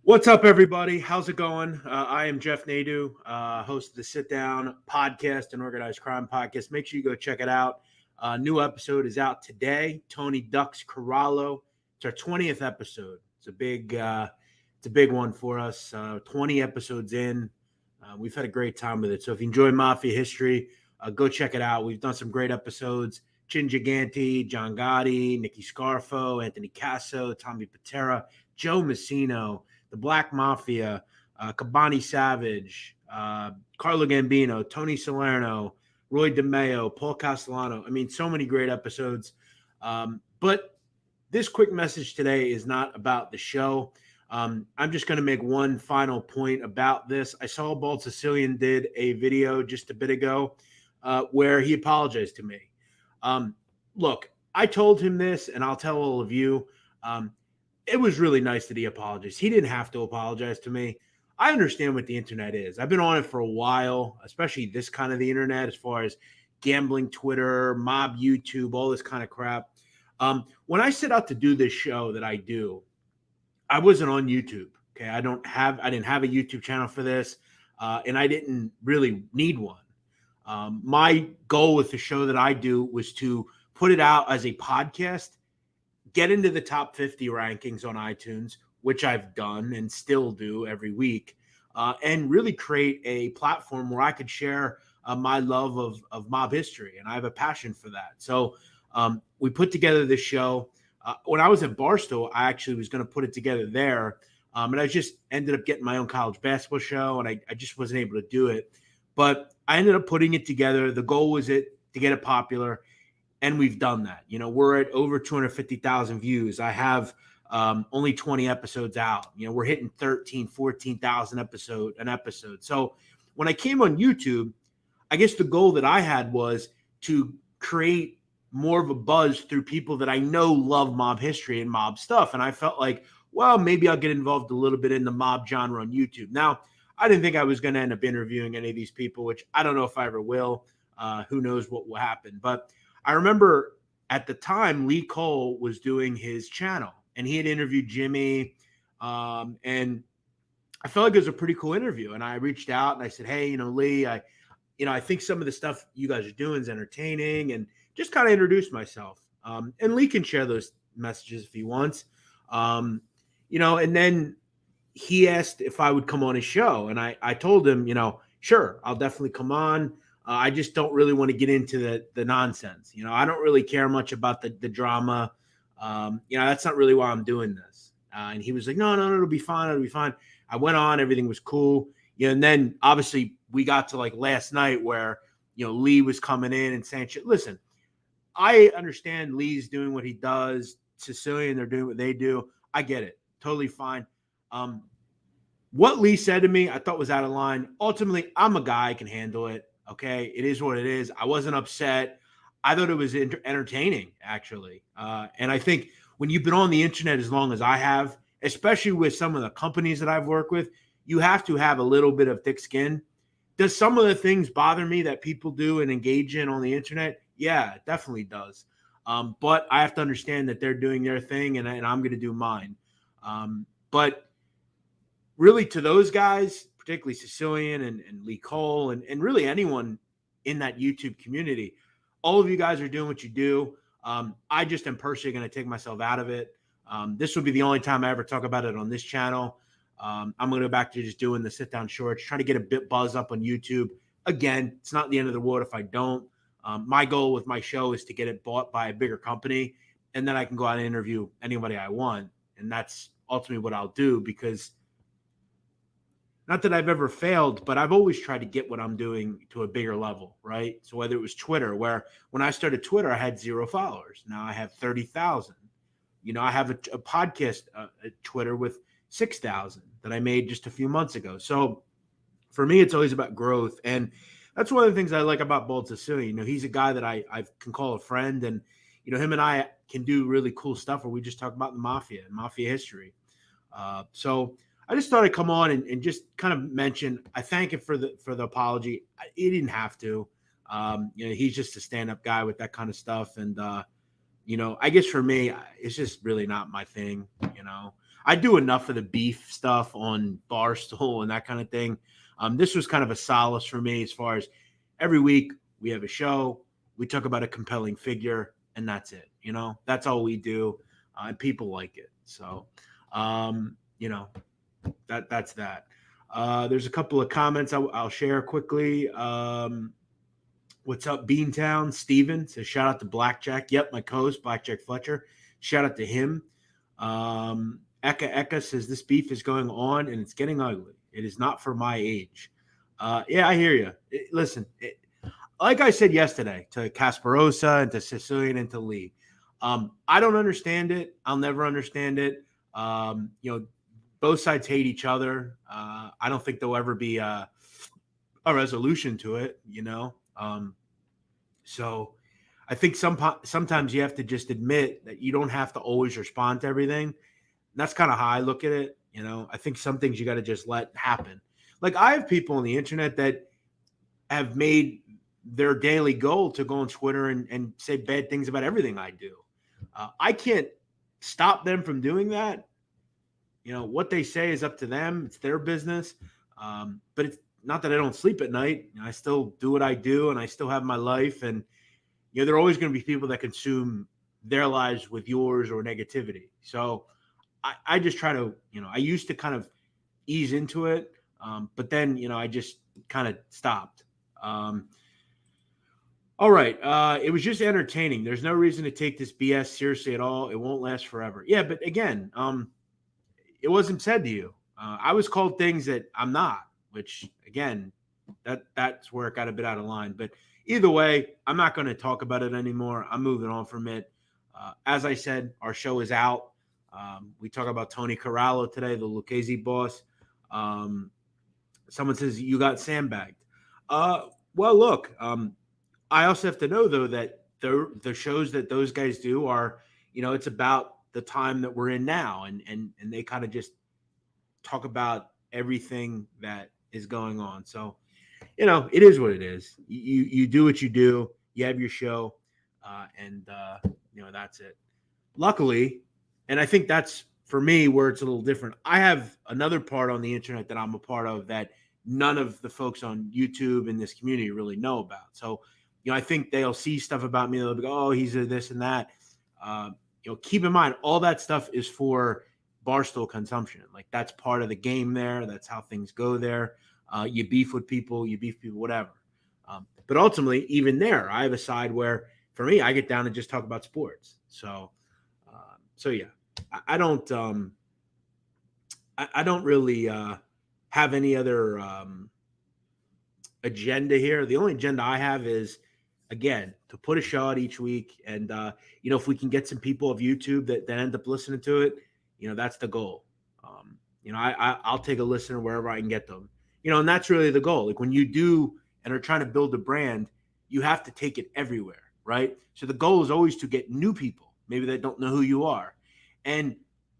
What's up, everybody? How's it going? I am Jeff Nadeau, host of the Sit Down podcast and Organized Crime podcast. Make sure you go check it out. New episode is out today. Tony Ducks Corallo. It's our 20th episode. It's a big one for us. 20 episodes in. We've had a great time with it. So if you enjoy Mafia history, go check it out. We've done some great episodes. Chin Gigante, John Gotti, Nicky Scarfo, Anthony Casso, Tommy Patera, Joe Messino, the Black Mafia, Cabani Savage, Carlo Gambino, Tony Salerno, Roy DeMeo, Paul Castellano. I mean, so many great episodes. But this quick message today is not about the show. I'm just going to make one final point about this. I saw Bald Sicilian did a video just a bit ago where he apologized to me. Look, I told him this, and I'll tell all of you, it was really nice that he apologized. He didn't have to apologize to me. I understand what the internet is. I've been on it for a while, especially this kind of the internet, as far as gambling, Twitter, mob, YouTube, all this kind of crap. When I set out to do this show that I do, I wasn't on YouTube. Okay, I didn't have a YouTube channel for this, and I didn't really need one. My goal with the show that I do was to put it out as a podcast, get into the top 50 rankings on iTunes, which I've done and still do every week, and really create a platform where I could share my love of mob history, and I have a passion for that. So we put together this show. When I was at Barstow, I actually was going to put it together there, and I just ended up getting my own college basketball show, and I just wasn't able to do it. But I ended up putting it together. The goal was to get it popular, and we've done that. You know, we're at over 250,000 views. I have only 20 episodes out. You know, we're hitting 13, 14,000 an episode. So when I came on YouTube, I guess the goal that I had was to create more of a buzz through people that I know love mob history and mob stuff. And I felt like, well, maybe I'll get involved a little bit in the mob genre on YouTube. Now, I didn't think I was going to end up interviewing any of these people, which I don't know if I ever will. Who knows what will happen. But I remember at the time, Lee Cole was doing his channel, and he had interviewed Jimmy. And I felt like it was a pretty cool interview. And I reached out and I said, hey, Lee, I think some of the stuff you guys are doing is entertaining, and just kind of introduced myself. And Lee can share those messages if he wants. And then he asked if I would come on his show. And I told him, sure, I'll definitely come on. I just don't really want to get into the nonsense. I don't really care much about the drama. That's not really why I'm doing this. And he was like, no, it'll be fine. It'll be fine. I went on, everything was cool. And then obviously we got to like last night where, Lee was coming in and saying, listen, I understand Lee's doing what he does. Sicilian, they're doing what they do. I get it. Totally fine. What Lee said to me, I thought was out of line. Ultimately, I'm a guy, I can handle it. Okay. It is what it is. I wasn't upset. I thought it was entertaining, actually. And I think when you've been on the internet as long as I have, especially with some of the companies that I've worked with, you have to have a little bit of thick skin. Does some of the things bother me that people do and engage in on the internet? Yeah, it definitely does. But I have to understand that they're doing their thing and I'm going to do mine. But really to those guys, particularly Sicilian and Lee Cole and really anyone in that YouTube community, all of you guys are doing what you do. I just am personally going to take myself out of it. This will be the only time I ever talk about it on this channel. I'm going to go back to just doing the sit down shorts, trying to get a bit buzz up on YouTube. Again, it's not the end of the world if I don't. My goal with my show is to get it bought by a bigger company, and then I can go out and interview anybody I want. And that's ultimately what I'll do, because not that I've ever failed, but I've always tried to get what I'm doing to a bigger level, right? So whether it was Twitter, where when I started Twitter, I had 0 followers. Now I have 30,000. I have a podcast at Twitter with 6,000 that I made just a few months ago. So for me, it's always about growth. And that's one of the things I like about Bald Sicilian. He's a guy that I can call a friend, and, him and I can do really cool stuff where we just talk about the mafia and mafia history. So I just thought I'd come on and just kind of mention, I thank him for the apology. He didn't have to. He's just a stand-up guy with that kind of stuff. And, I guess for me, it's just really not my thing. I do enough of the beef stuff on Barstool and that kind of thing. This was kind of a solace for me as far as every week we have a show, we talk about a compelling figure, and that's it. That's all we do, and people like it. So, um, you know, that's that. There's a couple of comments I'll share quickly. What's up, Beantown? Steven says, shout out to Blackjack. Yep, my co-host, Blackjack Fletcher. Shout out to him. Eka says, this beef is going on and it's getting ugly. It is not for my age. Yeah, I hear you. Listen, like I said yesterday to Casperosa and to Sicilian and to Lee, I don't understand it. I'll never understand it. Both sides hate each other. I don't think there'll ever be a resolution to it, So I think sometimes you have to just admit that you don't have to always respond to everything. And that's kind of how I look at it. I think some things you got to just let happen. Like I have people on the internet that have made their daily goal to go on Twitter and say bad things about everything I do. I can't stop them from doing that. What they say is up to them. It's their business. But it's not that I don't sleep at night. I still do what I do and I still have my life. And, there are always going to be people that consume their lives with yours or negativity. So I just try to, I used to kind of ease into it. But then, I just kind of stopped. All right. It was just entertaining. There's no reason to take this BS seriously at all. It won't last forever. Yeah. But again, it wasn't said to you. I was called things that I'm not, which again, that's where it got a bit out of line. But either way, I'm not going to talk about it anymore. I'm moving on from it. As I said, our show is out. We talk about Tony Corralo today, the Lucchese boss. Someone says you got sandbagged. Well, look, I also have to know though that the shows that those guys do are, it's about the time that we're in now, and they kind of just talk about everything that is going on. So, it is what it is. You do what you do. You have your show, and that's it. Luckily, and I think that's for me where it's a little different. I have another part on the internet that I'm a part of that none of the folks on YouTube in this community really know about. So, I think they'll see stuff about me. They'll be, oh, he's a this and that. Keep in mind, all that stuff is for Barstool consumption. Like that's part of the game there. That's how things go there. You beef with people, whatever. But ultimately, even there, I have a side where for me, I get down and just talk about sports. So yeah, I don't really have any other agenda here. The only agenda I have is, again, to put a show out each week. And, if we can get some people of YouTube that end up listening to it, that's the goal. I'll take a listener wherever I can get them, and that's really the goal. Like when you do and are trying to build a brand, you have to take it everywhere, right? So the goal is always to get new people, maybe that don't know who you are. And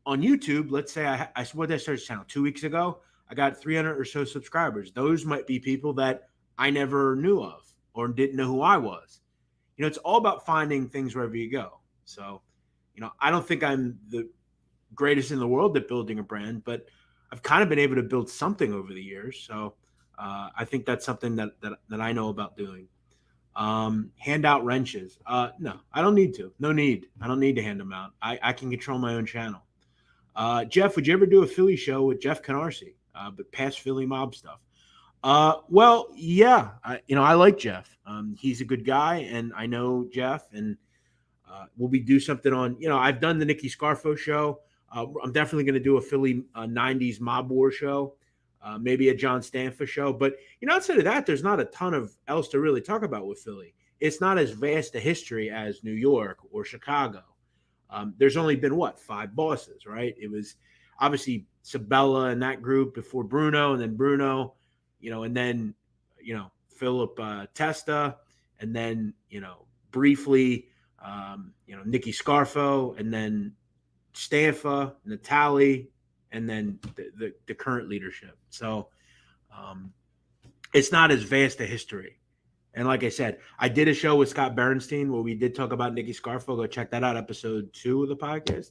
on YouTube, let's say I started this channel 2 weeks ago, I got 300 or so subscribers. Those might be people that I never knew of or didn't know who I was. It's all about finding things wherever you go. So, I don't think I'm the greatest in the world at building a brand, but I've kind of been able to build something over the years. So I think that's something that I know about doing. Hand out wrenches. No, I don't need to. No need. I don't need to hand them out. I can control my own channel. Jeff, would you ever do a Philly show with Jeff Canarsie, but past Philly mob stuff? Well, yeah, I like Jeff. He's a good guy, and I know Jeff, and we'll do something on, I've done the Nicky Scarfo show. I'm definitely going to do a Philly 90s mob war show, maybe a John Stanfa show. But, outside of that, there's not a ton of else to really talk about with Philly. It's not as vast a history as New York or Chicago. There's only been, 5 bosses, right? It was obviously Sabella and that group before Bruno, and then Bruno, and then, Philip Testa, and then, briefly, Nicky Scarfo, and then Stanfa, Natali, and then the current leadership. So it's not as vast a history And like I said, I did a show with Scott Bernstein where we did talk about Nicky Scarfo. Go check that out, episode 2 of the podcast.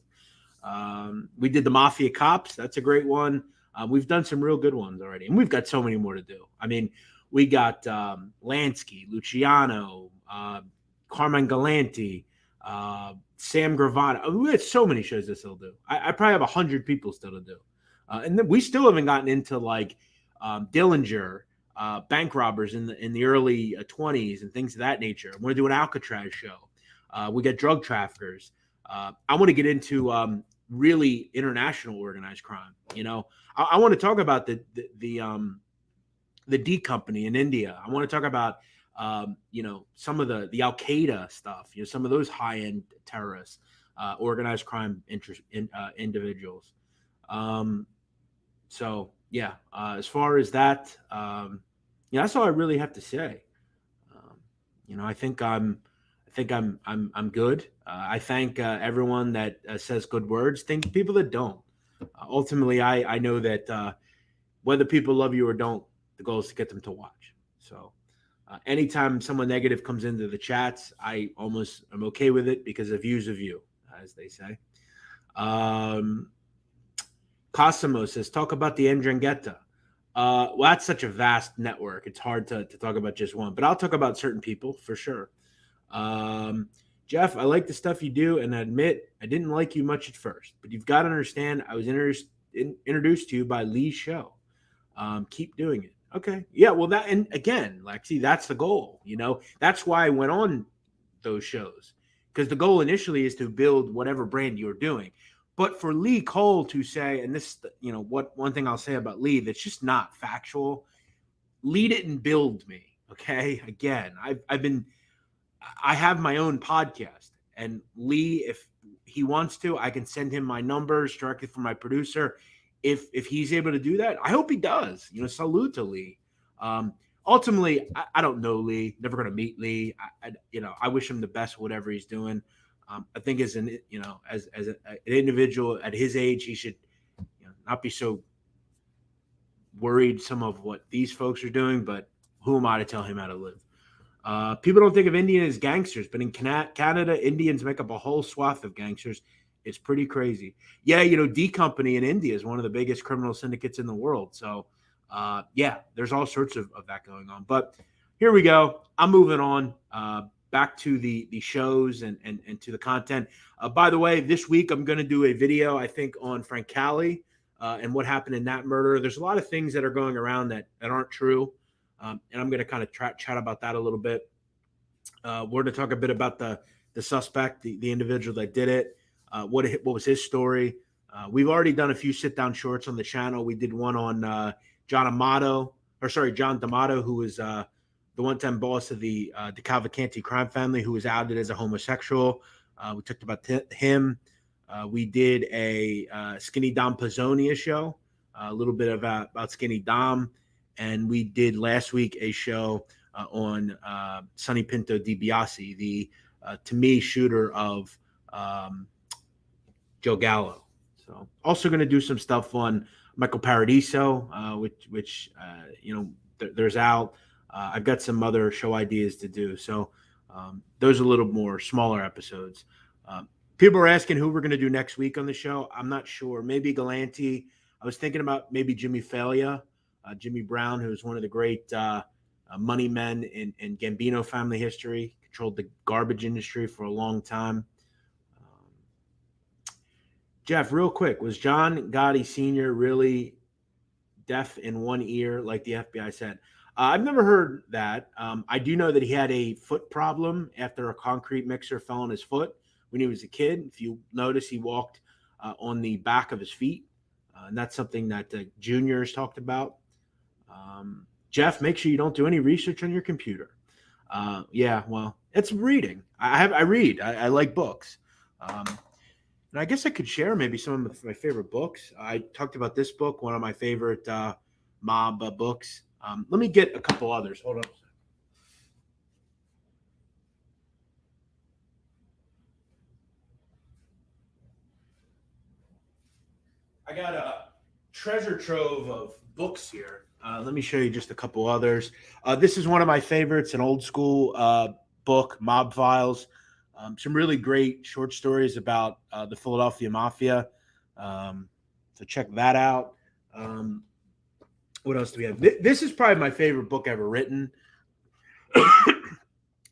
We did the Mafia Cops. That's a great one. We've done some real good ones already, and we've got so many more to do. I mean, we got Lansky, Luciano, Carmen Galanti, Sam Gravano. We had so many shows to still do. I probably have 100 people still to do. And then we still haven't gotten into like Dillinger, bank robbers in the early 20s and things of that nature. I want to do an Alcatraz show. We got drug traffickers. I want to get into really international organized crime. You know, I want to talk about the D Company in India. I want to talk about you know, some of the Al Qaeda stuff. You know, some of those high end terrorists, organized crime individuals. So yeah, as far as that, yeah, that's all I really have to say. You know, I think I'm good. I thank everyone that says good words. Thank people that don't. Ultimately, I know that whether people love you or don't, the goal is to get them to watch. So anytime someone negative comes into the chats, I almost am okay with it because a view's a view, as they say. Cosimo says, talk about the Ndrangheta. Well, that's such a vast network. It's hard to talk about just one, but I'll talk about certain people for sure. Jeff, I like the stuff you do, and I admit I didn't like you much at first, but you've got to understand I was introduced to you by Lee's show. Keep doing it. Okay. Yeah. Well, that, and again, like, see, that's the goal. You know, that's why I went on those shows, because the goal initially is to build whatever brand you're doing. But for Lee Cole to say, and this, you know, what one thing I'll say about Lee that's just not factual. Lee didn't build me. Okay. Again, I have my own podcast, and Lee, if he wants to, I can send him my numbers directly from my producer. If he's able to do that, I hope he does. You know, salute to Lee. Ultimately, I don't know Lee. Never going to meet Lee. You know, I wish him the best, whatever he's doing. I think as an individual at his age, he should, you know, not be so worried some of what these folks are doing. But who am I to tell him how to live? People don't think of Indians as gangsters, but in Canada, Indians make up a whole swath of gangsters. It's pretty crazy. Yeah, you know, D Company in India is one of the biggest criminal syndicates in the world. So, yeah, there's all sorts of that going on. But here we go. I'm moving on back to the shows and to the content. By the way, this week I'm going to do a video, I think, on Frank Cali and what happened in that murder. There's a lot of things that are going around that aren't true. And I'm going to kind of chat about that a little bit. We're going to talk a bit about the suspect, the individual that did it. What was his story? We've already done a few sit-down shorts on the channel. We did one on John D'Amato, who was the one-time boss of the Cavalcanti crime family, who was outed as a homosexual. We talked about him. We did a Skinny Dom Pizzonia show, a little bit about Skinny Dom. And we did last week a show on Sonny Pinto DiBiase, the, to me, shooter of Joe Gallo. So also going to do some stuff on Michael Paradiso, which you know, there's out. I've got some other show ideas to do. So those are a little more smaller episodes. People are asking who we're going to do next week on the show. I'm not sure. Maybe Galanti. I was thinking about maybe Jimmy Failla. Jimmy Brown, who was one of the great money men in Gambino family history, controlled the garbage industry for a long time. Jeff, real quick, was John Gotti Sr. really deaf in one ear, like the FBI said? I've never heard that. I do know that he had a foot problem after a concrete mixer fell on his foot when he was a kid. If you notice, he walked on the back of his feet, and that's something that juniors talked about. Jeff, make sure you don't do any research on your computer. Yeah, well, it's reading. I read. I like books. And I guess I could share maybe some of my favorite books. I talked about this book, one of my favorite mob books. Let me get a couple others. Hold on a second. I got a treasure trove of books here. Let me show you just a couple others. This is one of my favorites, an old school book, Mob Files. Some really great short stories about the Philadelphia Mafia. Um, so check that out. Um, what else do we have? This is probably my favorite book ever written.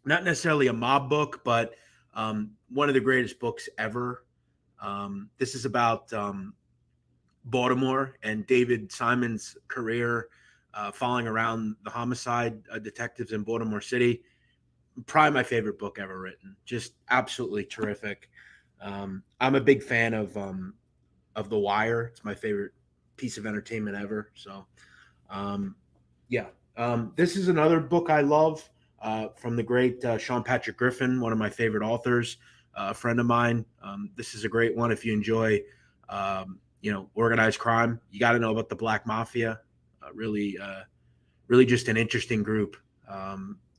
Not necessarily a mob book, but one of the greatest books ever. This is about Baltimore and David Simon's career, following around the homicide detectives in Baltimore City. Probably my favorite book ever written. Just absolutely terrific. I'm a big fan of The Wire. It's my favorite piece of entertainment ever. So, yeah. This is another book I love from the great Sean Patrick Griffin, one of my favorite authors, a friend of mine. This is a great one if you enjoy, organized crime. You got to know about the Black Mafia. Really just an interesting group.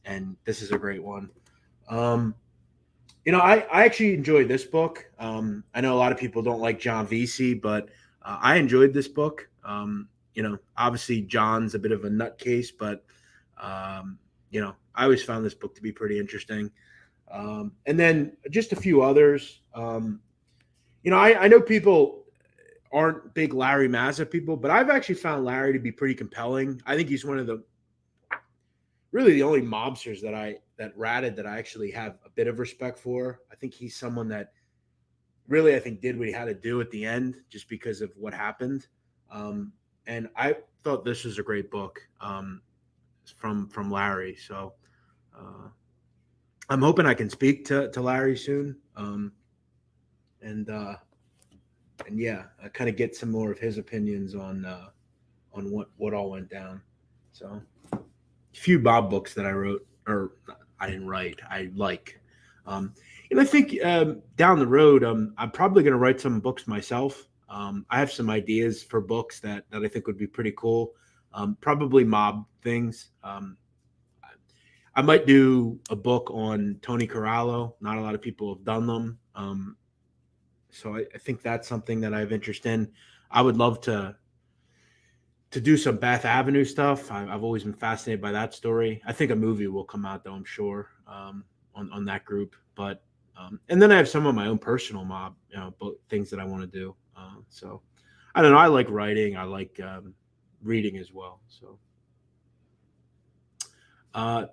And this is a great one. I actually enjoyed this book. I know a lot of people don't like John Vesey, but I enjoyed this book. Obviously John's a bit of a nutcase, but I always found this book to be pretty interesting. And then just a few others. I know people aren't big Larry Mazza people, but I've actually found Larry to be pretty compelling. I think he's one of the only mobsters that ratted that I actually have a bit of respect for. I think he's someone that really, I think, did what he had to do at the end just because of what happened. And I thought this was a great book from Larry. So I'm hoping I can speak to Larry soon. And yeah, I kind of get some more of his opinions on what all went down. So a few Bob books that I wrote, or I didn't write, I like. And I think down the road, I'm probably going to write some books myself. I have some ideas for books that I think would be pretty cool. Probably mob things. I might do a book on Tony Corallo. Not a lot of people have done them. So I think that's something that I have interest in. I would love to do some Bath Avenue stuff. I've always been fascinated by that story. I think a movie will come out, though, I'm sure, on that group. But and then I have some of my own personal mob, things that I want to do. So I don't know. I like writing. I like reading as well. So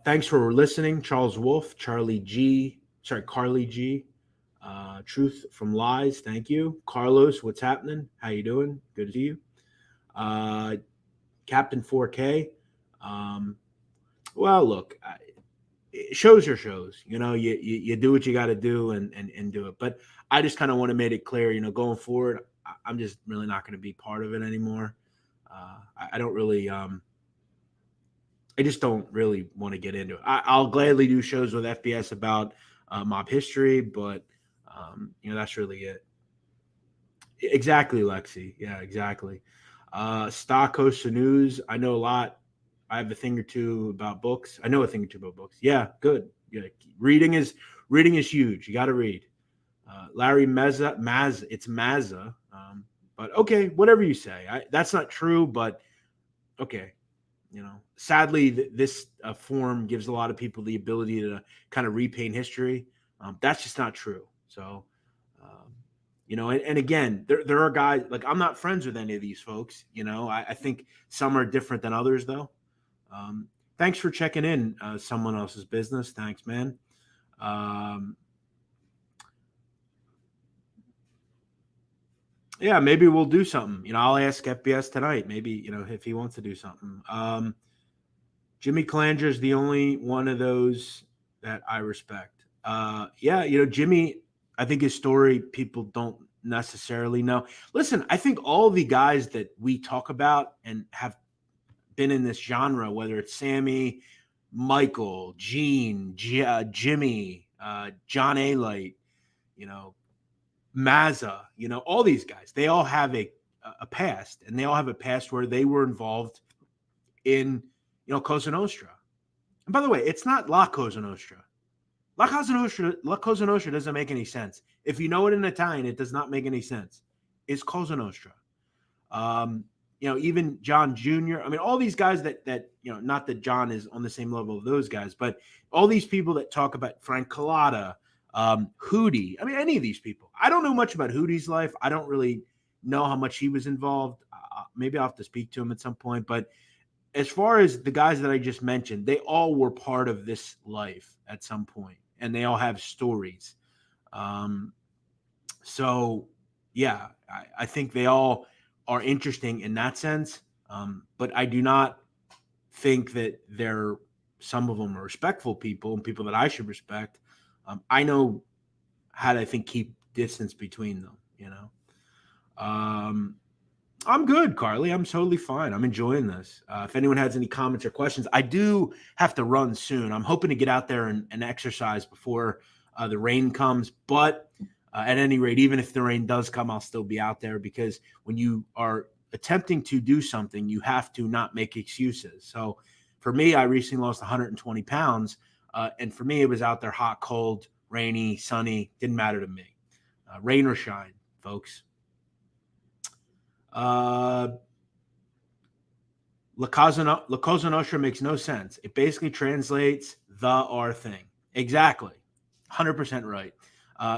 thanks for listening, Charles Wolf, Carly G. Truth from Lies. Thank you, Carlos. What's happening? How you doing? Good to see you. Captain 4K. Well, look, shows are shows. You do what you got to do and do it. But I just kind of want to make it clear, going forward, I'm just really not going to be part of it anymore. I don't really. I just don't really want to get into it. I'll gladly do shows with FBS about mob history, but that's really it. Exactly, Lexi. Yeah, exactly. Stock host of news. I know a lot. I have a thing or two about books. I know a thing or two about books. Yeah, good. Yeah, reading is huge. You got to read. Larry Mazza. It's Mazza. But okay, whatever you say. That's not true, but okay. Sadly, this form gives a lot of people the ability to kind of repaint history. That's just not true. So, and again, there are guys like I'm not friends with any of these folks. I think some are different than others, though. Thanks for checking in. Someone else's business. Thanks, man. Yeah, maybe we'll do something. I'll ask FBS tonight. Maybe if he wants to do something. Jimmy Calanger is the only one of those that I respect. Yeah, Jimmy, I think his story people don't necessarily know. Listen, I think all the guys that we talk about and have been in this genre, whether it's Sammy, Michael, Gene, Jimmy, John A. Light, Mazza, all these guys, they all have a past, and they all have a past where they were involved in Cosa Nostra. And by the way, it's not La Cosa Nostra. La Cosa Nostra doesn't make any sense. If you know it in Italian, it does not make any sense. It's Cosa Nostra. even John Jr. I mean, all these guys that not that John is on the same level of those guys, but all these people that talk about Frank Collada, Hootie. I mean, any of these people. I don't know much about Hootie's life. I don't really know how much he was involved. Maybe I'll have to speak to him at some point. But as far as the guys that I just mentioned, they all were part of this life at some point, and they all have stories. So, yeah, I think they all are interesting in that sense. But I do not think that some of them are respectful people and people that I should respect. I know how to, I think, keep distance between them. I'm good, Carly. I'm totally fine. I'm enjoying this. If anyone has any comments or questions, I do have to run soon. I'm hoping to get out there and exercise before the rain comes. But at any rate, even if the rain does come, I'll still be out there, because when you are attempting to do something, you have to not make excuses. So for me, I recently lost 120 pounds. And for me, it was out there hot, cold, rainy, sunny. Didn't matter to me. Rain or shine, folks. La Cosa Nostra makes no sense. It basically translates the our thing. Exactly. 100% right.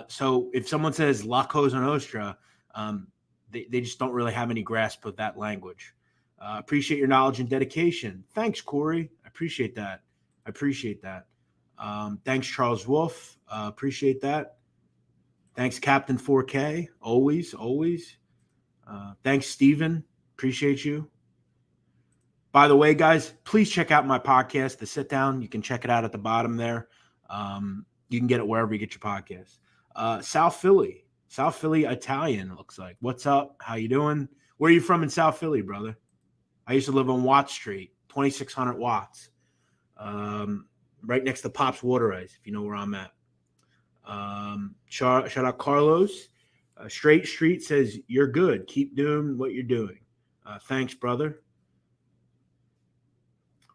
So if someone says La Cosa Nostra, they just don't really have any grasp of that language. Appreciate your knowledge and dedication. Thanks, Corey. I appreciate that. Thanks, Charles Wolf. Appreciate that. Thanks, Captain 4K. Always. Thanks, Steven. Appreciate you. By the way, guys, please check out my podcast, The Sit Down. You can check it out at the bottom there. You can get it wherever you get your podcasts. South Philly Italian, it looks like. What's up? How you doing? Where are you from in South Philly, brother? I used to live on Watt Street, 2600 Watts, right next to Pop's Water Ice, if you know where I'm at. Shout out Carlos. Straight Street says, you're good. Keep doing what you're doing. Thanks, brother.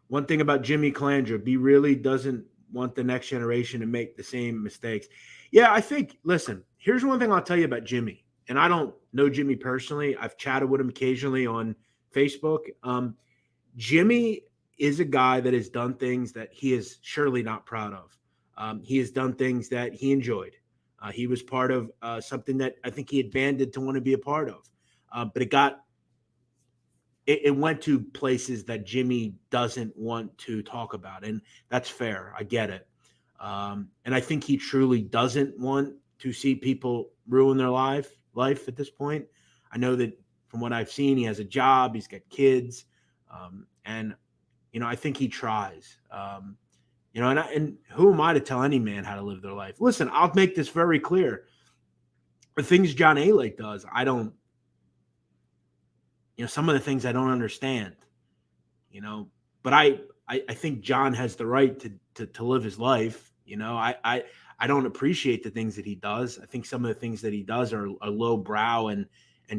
One thing about Jimmy Calandra, he really doesn't want the next generation to make the same mistakes. Yeah, I think, listen, here's one thing I'll tell you about Jimmy. And I don't know Jimmy personally. I've chatted with him occasionally on Facebook. Jimmy is a guy that has done things that he is surely not proud of. He has done things that he enjoyed. He was part of something that I think he had banded to want to be a part of. But it went to places that Jimmy doesn't want to talk about. And that's fair. I get it. And I think he truly doesn't want to see people ruin their life at this point. I know that from what I've seen, he has a job, he's got kids. And I think he tries. And who am I to tell any man how to live their life? Listen, I'll make this very clear. The things John Alec does, I don't, some of the things I don't understand, but I think John has the right to live his life. I don't appreciate the things that he does. I think some of the things that he does are low brow and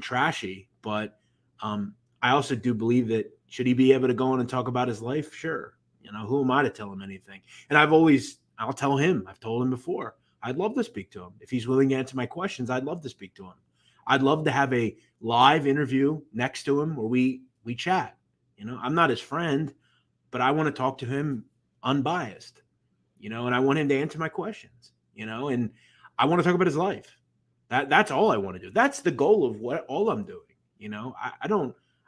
trashy, but I also do believe that should he be able to go on and talk about his life? Sure. Who am I to tell him anything? And I'll tell him, I've told him before, I'd love to speak to him. If he's willing to answer my questions, I'd love to speak to him. I'd love to have a live interview next to him where we chat. I'm not his friend, but I want to talk to him unbiased, and I want him to answer my questions, and I want to talk about his life. That's all I want to do. That's the goal of all I'm doing.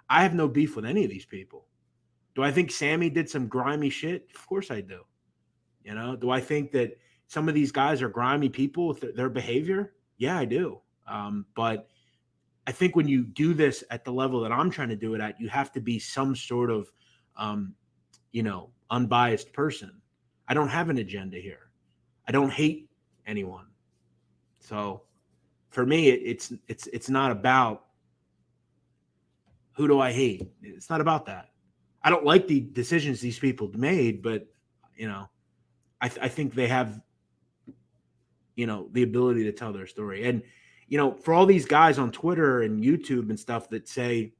I have no beef with any of these people. Do I think Sammy did some grimy shit? Of course I do. Do I think that some of these guys are grimy people with their behavior? Yeah, I do. But I think when you do this at the level that I'm trying to do it at, you have to be some sort of, unbiased person. I don't have an agenda here. I don't hate anyone. So for me, it's not about who do I hate. It's not about that. I don't like the decisions these people made, but I think they have the ability to tell their story. And for all these guys on Twitter and YouTube and stuff that say,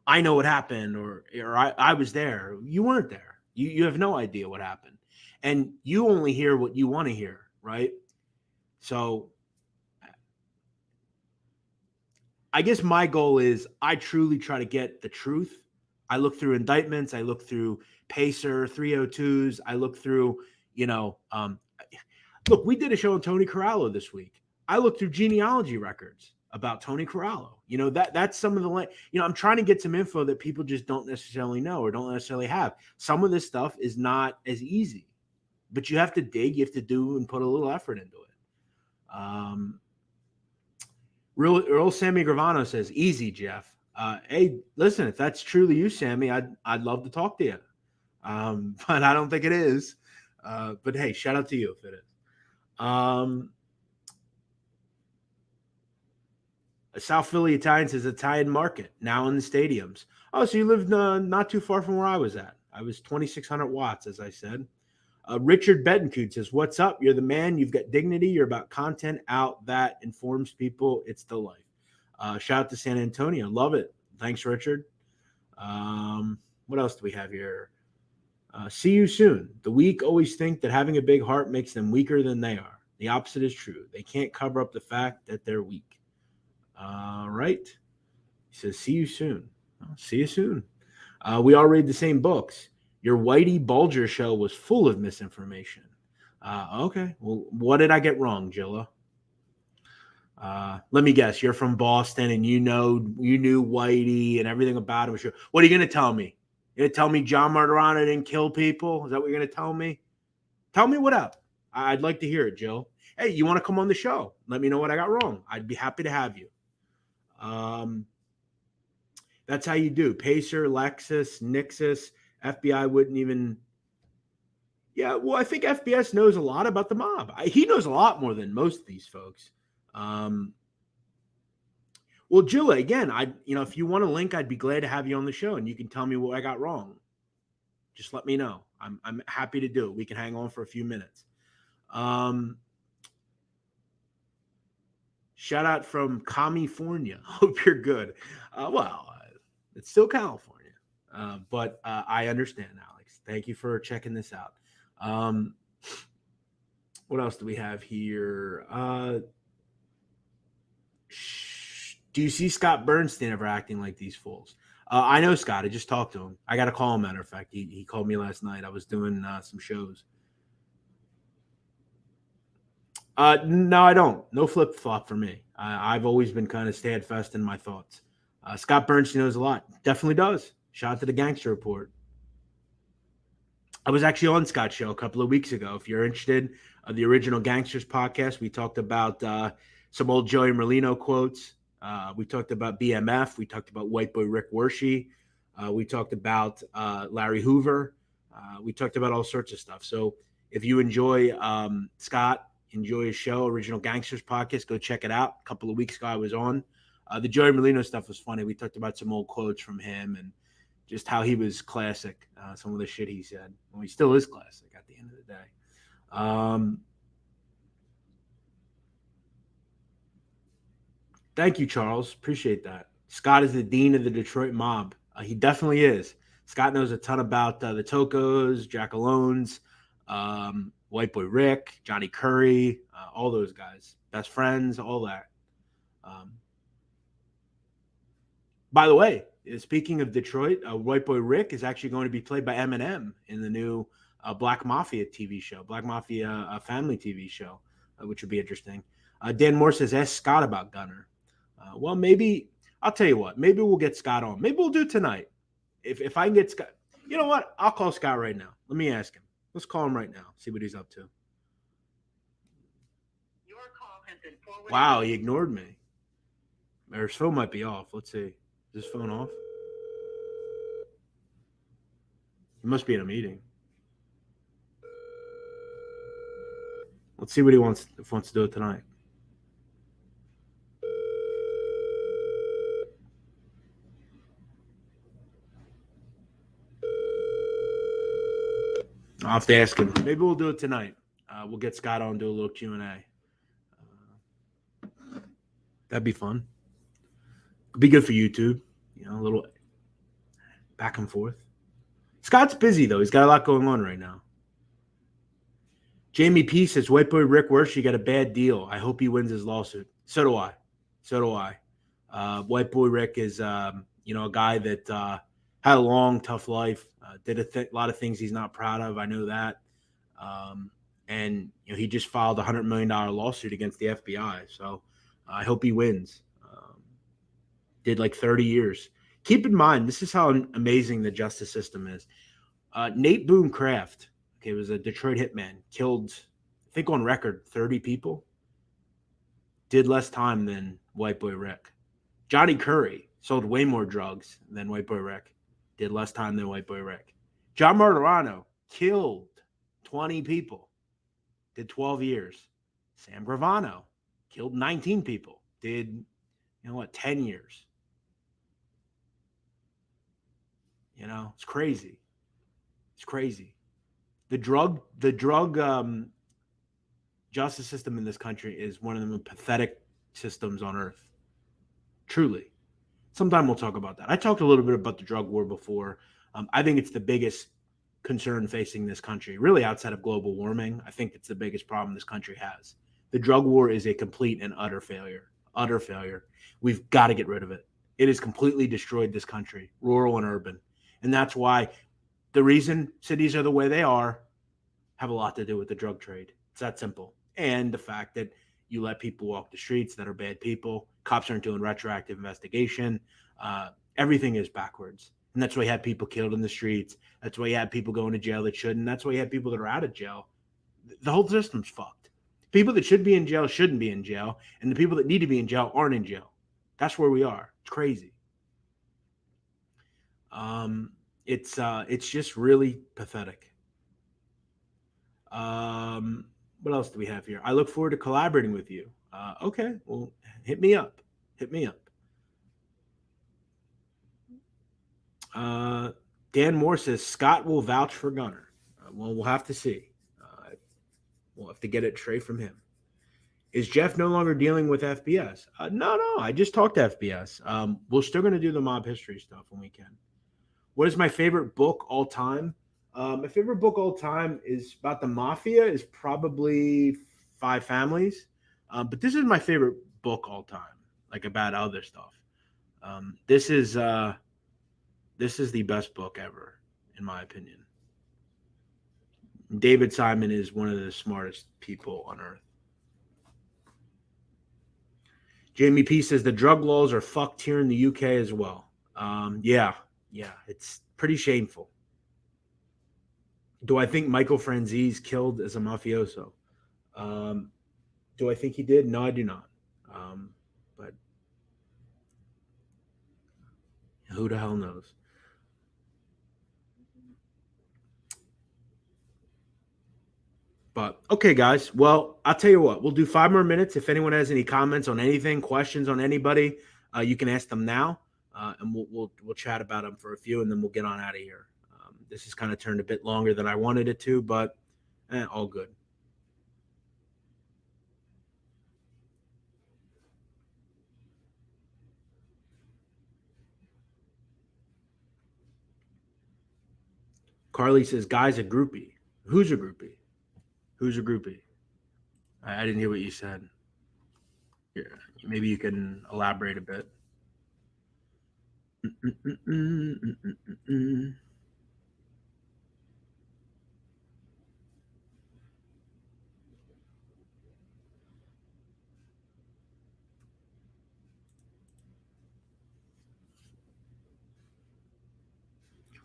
I know what happened, or I was there. You weren't there. You have no idea what happened, and you only hear what you want to hear, right? So I guess my goal is I truly try to get the truth. I look through indictments. I look through Pacer 302s. I look through, look, we did a show on Tony Corallo this week. I looked through genealogy records about Tony Corallo. That's some of the, I'm trying to get some info that people just don't necessarily know or don't necessarily have. Some of this stuff is not as easy, but you have to dig, you have to do and put a little effort into it. Earl Sammy Gravano says, easy, Jeff. Hey, listen, if that's truly you, Sammy, I'd love to talk to you. But I don't think it is. But hey, shout out to you if it is. South Philly Italian says Italian market now in the stadiums. Oh, so you lived not too far from where I was at. I was 2,600 watts, as I said. Richard Betancourt says, what's up? You're the man. You've got dignity. You're about content out that informs people. It's the life. Shout out to San Antonio. Love it. Thanks, Richard. What else do we have here? See you soon. The weak always think that having a big heart makes them weaker than they are. The opposite is true. They can't cover up the fact that they're weak. Right. He says, see you soon. I'll see you soon. We all read the same books. Your Whitey Bulger show was full of misinformation. Okay. Well, what did I get wrong, Jilla? Let me guess. You're from Boston and you knew Whitey and everything about him. What are you going to tell me? You're going to tell me John Martirana didn't kill people? Is that what you're going to tell me? Tell me what up. I'd like to hear it, Jill. Hey, you want to come on the show? Let me know what I got wrong. I'd be happy to have you. That's how you do. Pacer, Lexus, Nixus, FBI wouldn't even. Yeah, well, I think FBS knows a lot about the mob. He knows a lot more than most of these folks. Well, Jilla, again, if you want a link, I'd be glad to have you on the show, and you can tell me what I got wrong. Just let me know. I'm happy to do it. We can hang on for a few minutes. Shout out from California. Hope you're good. It's still California, but I understand, Alex. Thank you for checking this out. What else do we have here? Do you see Scott Bernstein ever acting like these fools? I know Scott. I just talked to him. I got a call, matter of fact. He called me last night. I was doing some shows. No, I don't. No flip-flop for me. I've always been kind of steadfast in my thoughts. Scott Bernstein knows a lot. Definitely does. Shout out to the Gangster Report. I was actually on Scott's show a couple of weeks ago. If you're interested, the original Gangsters podcast, we talked about some old Joey Merlino quotes. We talked about BMF. We talked about White Boy Rick Wershey. We talked about Larry Hoover. We talked about all sorts of stuff. So if you enjoy Scott, enjoy his show, Original Gangsters podcast, go check it out. A couple of weeks ago I was on. The Joey Merlino stuff was funny. We talked about some old quotes from him and just how he was classic, some of the shit he said. Well, he still is classic at the end of the day. Thank you, Charles. Appreciate that. Scott is the dean of the Detroit mob. He definitely is. Scott knows a ton about the Tocos, Jackalones, White Boy Rick, Johnny Curry, all those guys. Best friends, all that. By the way, speaking of Detroit, White Boy Rick is actually going to be played by Eminem in the new Black Mafia TV show, Black Mafia family TV show, which would be interesting. Dan Moore says, ask Scott about Gunner. Well, maybe, I'll tell you what, maybe we'll get Scott on. Maybe we'll do tonight. If I can get Scott, you know what? I'll call Scott right now. Let me ask him. Let's call him right now, see what he's up to. Your call has been forwarded. Wow, he ignored me. Or his phone might be off. Let's see. Is his phone off? He must be in a meeting. Let's see what he wants to do it tonight. I'll have to ask him. Maybe we'll do it tonight. We'll get Scott on and do a little Q&A. That'd be fun. It'd be good for YouTube. You know, a little back and forth. Scott's busy, though. He's got a lot going on right now. Jamie P. says, White Boy Rick Wershey got a bad deal. I hope he wins his lawsuit. So do I. White Boy Rick is, a guy that had a long, tough life, did a lot of things he's not proud of. I know that. And he just filed a $100 million lawsuit against the FBI. So I hope he wins. Did like 30 years. Keep in mind, this is how amazing the justice system is. Nate Boone Kraft, was a Detroit hitman, killed, I think on record, 30 people. Did less time than White Boy Rick. Johnny Curry sold way more drugs than White Boy Rick. Did less time than White Boy Rick. John Martirano killed 20 people. Did 12 years. Sam Gravano killed 19 people. Did, 10 years. It's crazy. It's crazy. The drug justice system in this country is one of the most pathetic systems on earth. Truly. Sometime we'll talk about that. I talked a little bit about the drug war before. I think it's the biggest concern facing this country, really outside of global warming. I think it's the biggest problem this country has. The drug war is a complete and utter failure. Utter failure. We've got to get rid of it. It has completely destroyed this country, rural and urban. And that's why the reason cities are the way they are have a lot to do with the drug trade. It's that simple. And the fact that you let people walk the streets that are bad people. Cops aren't doing retroactive investigation. Everything is backwards. And that's why you have people killed in the streets. That's why you have people going to jail that shouldn't. That's why you have people that are out of jail. The whole system's fucked. People that should be in jail shouldn't be in jail. And the people that need to be in jail aren't in jail. That's where we are. It's crazy. It's just really pathetic. What else do we have here? I look forward to collaborating with you. Okay, well, hit me up. Dan Moore says Scott will vouch for Gunner. Well, we'll have to see. We'll have to get it straight from him. Is Jeff no longer dealing with FBS? No. I just talked to FBS. We're still going to do the mob history stuff when we can. What is my favorite book all time? My favorite book all time is about the mafia. Is probably Five Families. But this is my favorite book all time, like about other stuff. This is the best book ever, in my opinion. David Simon is one of the smartest people on earth. Jamie P says the drug laws are fucked here in the UK as well. Yeah, it's pretty shameful. Do I think Michael Franzese killed as a mafioso? Do I think he did? No, I do not. But who the hell knows? But okay, guys. Well, I'll tell you what. We'll do 5 more minutes. If anyone has any comments on anything, questions on anybody, you can ask them now, and we'll chat about them for a few, and then we'll get on out of here. This has kind of turned a bit longer than I wanted it to, but all good. Carly says, "Guy's a groupie." Who's a groupie? Who's a groupie? I didn't hear what you said. Yeah, maybe you can elaborate a bit.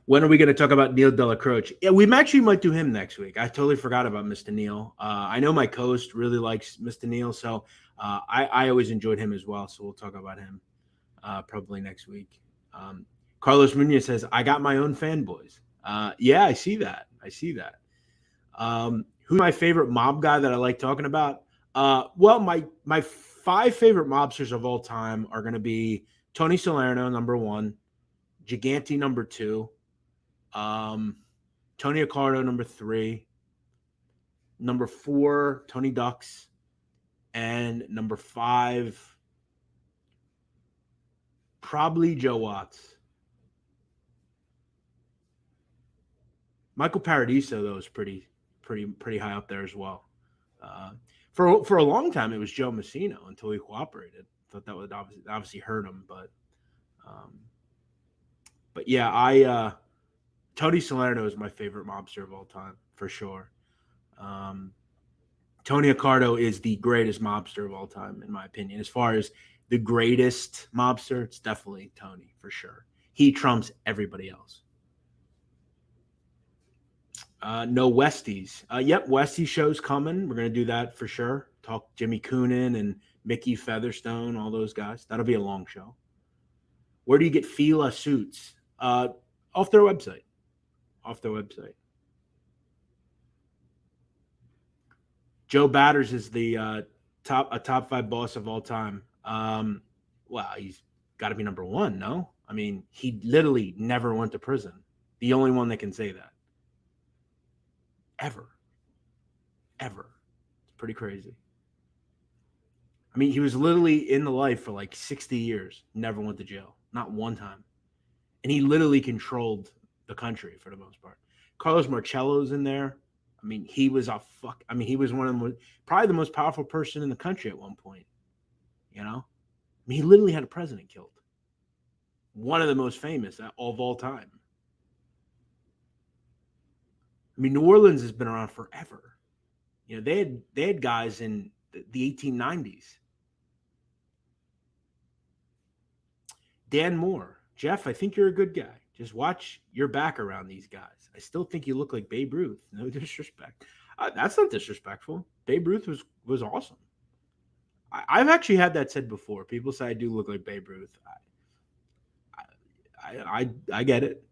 When are we going to talk about Neil Delacroce? Yeah, we actually might do him next week. I totally forgot about Mr. Neil. I know my co-host really likes Mr. Neil, so I always enjoyed him as well. So we'll talk about him probably next week. Carlos Munoz says, "I got my own fanboys." Yeah, I see that. Who's my favorite mob guy that I like talking about? Well, my 5 favorite mobsters of all time are going to be Tony Salerno, number 1, Gigante, number 2. Tony Accardo, number 3, number 4, Tony Ducks, and number 5, probably Joe Watts. Michael Paradiso, though, is pretty high up there as well. For a long time, it was Joe Messino until he cooperated. Thought that would obviously hurt him, but yeah, Tony Salerno is my favorite mobster of all time for sure. Tony Accardo is the greatest mobster of all time, in my opinion. As far as the greatest mobster, it's definitely Tony for sure. He trumps everybody else. No Westies. Yep, Westie show's coming. We're gonna do that for sure. Talk Jimmy Coonan and Mickey Featherstone, all those guys. That'll be a long show. Where do you get Fila suits? Off their website. Off their website. Joe Batters is the top 5 boss of all time. Well, he's got to be number 1, no? I mean, he literally never went to prison. The only one that can say that. Ever. It's pretty crazy. I mean, he was literally in the life for like 60 years, never went to jail, not one time. And he literally controlled the country for the most part. Carlos Marcello's in there. I mean, he was he was one of probably the most powerful person in the country at one point. You know? I mean, he literally had a president killed. One of the most famous of all time. I mean, New Orleans has been around forever. You know, they had guys in the 1890s. Dan Moore. Jeff, I think you're a good guy. Just watch your back around these guys. I still think you look like Babe Ruth. No disrespect. That's not disrespectful. Babe Ruth was awesome. I've actually had that said before. People say I do look like Babe Ruth. I get it.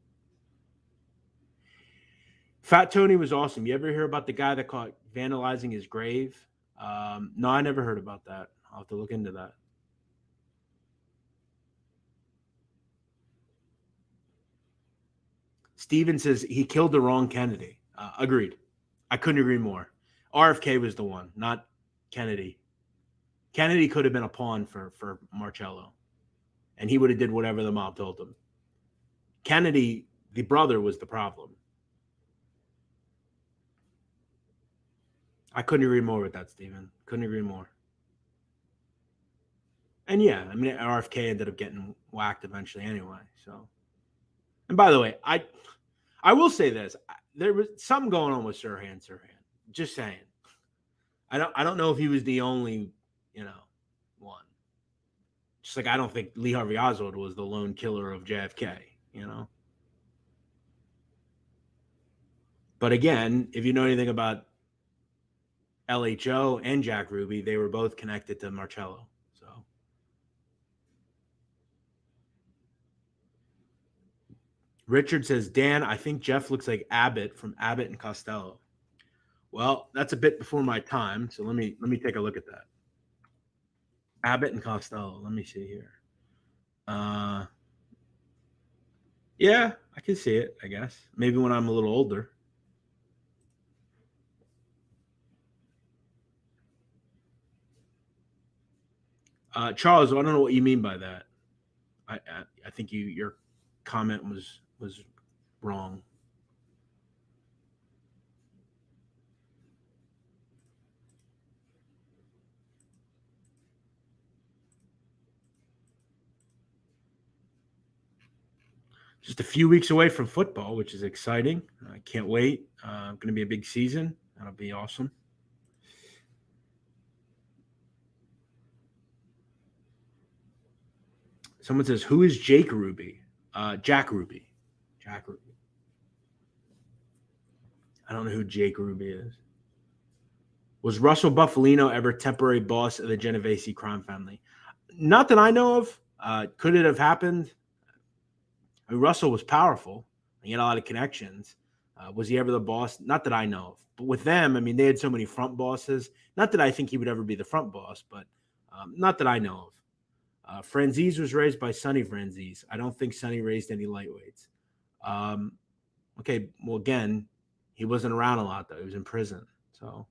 Fat Tony was awesome. You ever hear about the guy that caught vandalizing his grave? No, I never heard about that. I'll have to look into that. Steven says he killed the wrong Kennedy. Agreed. I couldn't agree more. RFK was the one, not Kennedy. Kennedy could have been a pawn for Marcello, and he would have did whatever the mob told him. Kennedy, the brother, was the problem. I couldn't agree more with that, Steven. Couldn't agree more. And yeah, I mean, RFK ended up getting whacked eventually anyway. So, and by the way, I will say this: there was something going on with Sirhan. Just saying. I don't know if he was the only, one. Just like I don't think Lee Harvey Oswald was the lone killer of JFK. But again, if you know anything about LHO and Jack Ruby, they were both connected to Marcello. So Richard says, Dan, I think Jeff looks like Abbott from Abbott and Costello. Well, that's a bit before my time, so let me take a look at that. Abbott and Costello. Let me see here. Yeah, I can see it, I guess. Maybe when I'm a little older. Charles, I don't know what you mean by that. I think your comment was wrong. Just a few weeks away from football, which is exciting. I can't wait. Going to be a big season. That'll be awesome. Someone says, who is Jake Ruby? Jack Ruby. Jack Ruby. I don't know who Jake Ruby is. Was Russell Buffalino ever temporary boss of the Genovese crime family? Not that I know of. Could it have happened? I mean, Russell was powerful. He had a lot of connections. Was he ever the boss? Not that I know of. But with them, I mean, they had so many front bosses. Not that I think he would ever be the front boss, but not that I know of. Franzese was raised by Sonny Franzese. I don't think Sonny raised any lightweights. Okay, well, again, he wasn't around a lot, though. He was in prison. So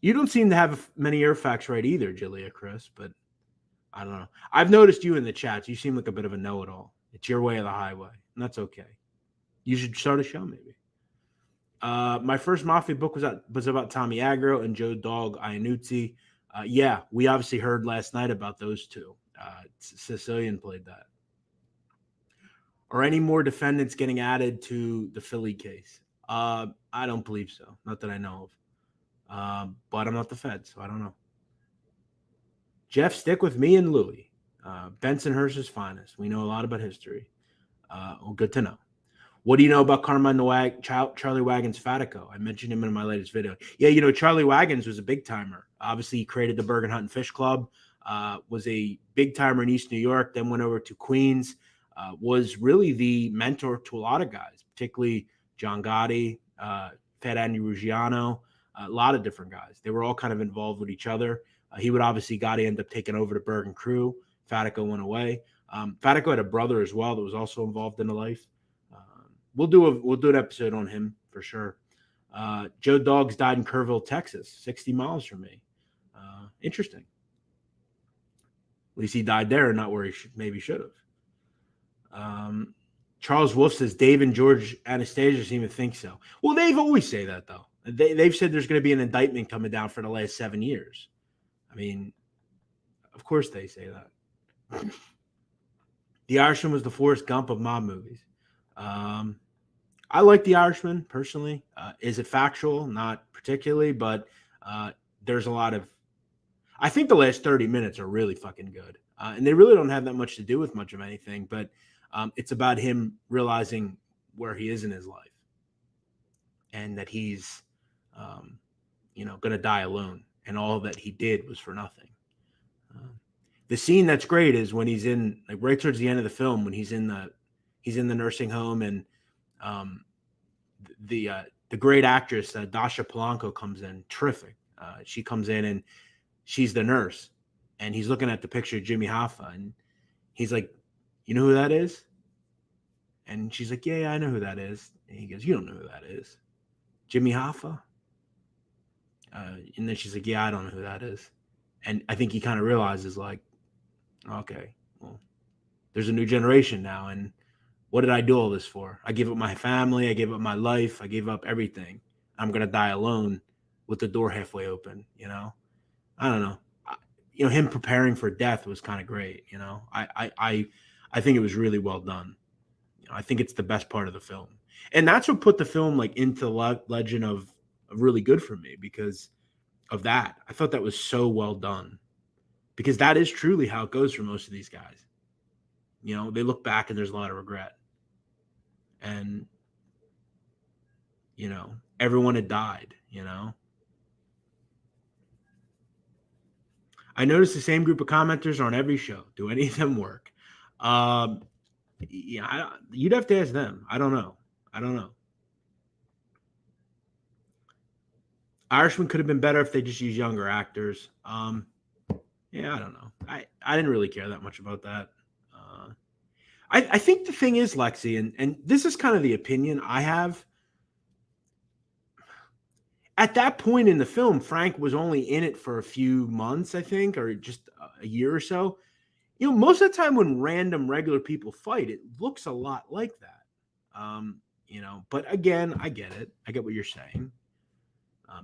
you don't seem to have many air facts right either, Julia, Chris, but I don't know. I've noticed you in the chats. You seem like a bit of a know-it-all. It's your way or the highway, and that's okay. You should start a show, maybe. My first Mafia book was about Tommy Agro and Joe Dog Iannuzzi. Yeah, we obviously heard last night about those two. Sicilian played that. Are any more defendants getting added to the Philly case? I don't believe so. Not that I know of. But I'm not the Fed, so I don't know. Jeff, stick with me and Louie. Bensonhurst's finest. We know a lot about history. Well, good to know. What do you know about Carmine Charlie Wagons Fatico? I mentioned him in my latest video. Yeah, Charlie Wagons was a big timer. Obviously, he created the Bergen Hunt and Fish Club, was a big timer in East New York, then went over to Queens, was really the mentor to a lot of guys, particularly John Gotti, Fat Andy Ruggiano, a lot of different guys. They were all kind of involved with each other. He would obviously, Gotti end up taking over the Bergen crew. Fatico went away. Fatico had a brother as well that was also involved in the life. We'll do an episode on him for sure. Joe Dogs died in Kerrville, Texas, 60 miles from me. Interesting. At least he died there and not where he maybe should have. Charles Wolf says Dave and George Anastasia seem to think so. Well, they've always say that though. They've said there's going to be an indictment coming down for the last 7 years. I mean, of course they say that. The Irishman was the Forrest Gump of mob movies. I like The Irishman personally. Is it factual? Not particularly, but there's a lot of. I think the last 30 minutes are really fucking good, and they really don't have that much to do with much of anything. But it's about him realizing where he is in his life, and that he's, going to die alone, and all that he did was for nothing. The scene that's great is when he's in, like, right towards the end of the film, when he's in the nursing home, and the great actress Dasha Polanco comes in, terrific. She comes in and she's the nurse, and he's looking at the picture of Jimmy Hoffa, and he's like, "You know who that is?" And she's like, "Yeah, I know who that is." And he goes, "You don't know who that is, Jimmy Hoffa." And then she's like, "Yeah, I don't know who that is." And I think he kind of realizes, like, okay, well, there's a new generation now, and what did I do all this for? I gave up my family. I gave up my life. I gave up everything. I'm going to die alone with the door halfway open, I don't know. Him preparing for death was kind of great, I think it was really well done. I think it's the best part of the film. And that's what put the film, like, into the legend of really good for me, because of that. I thought that was so well done, because that is truly how it goes for most of these guys. They look back and there's a lot of regret. And, everyone had died, I noticed the same group of commenters are on every show. Do any of them work? You'd have to ask them. I don't know. Irishman could have been better if they just used younger actors. I don't know. I didn't really care that much about that. I think the thing is, Lexi, and this is kind of the opinion I have. At that point in the film, Frank was only in it for a few months, I think, or just a year or so. Most of the time when random regular people fight, it looks a lot like that. But again, I get it. I get what you're saying.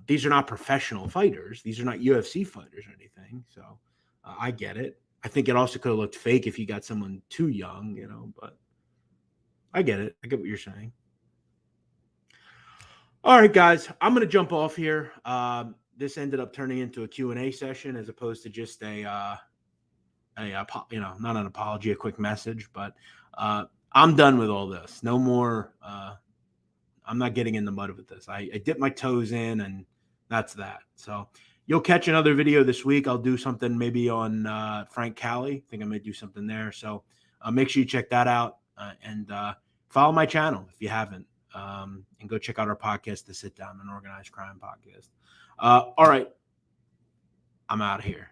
These are not professional fighters. These are not UFC fighters or anything. So I get it. I think it also could have looked fake if you got someone too young, but I get it. I get what you're saying. All right, guys, I'm going to jump off here. This ended up turning into a Q&A session as opposed to just not an apology, a quick message, but I'm done with all this. No more. I'm not getting in the mud with this. I dipped my toes in, and that's that. So you'll catch another video this week. I'll do something maybe on Frank Cali. I think I might do something there. So make sure you check that out and follow my channel if you haven't. And go check out our podcast, The Sit Down, an Organized Crime Podcast. All right. I'm out of here.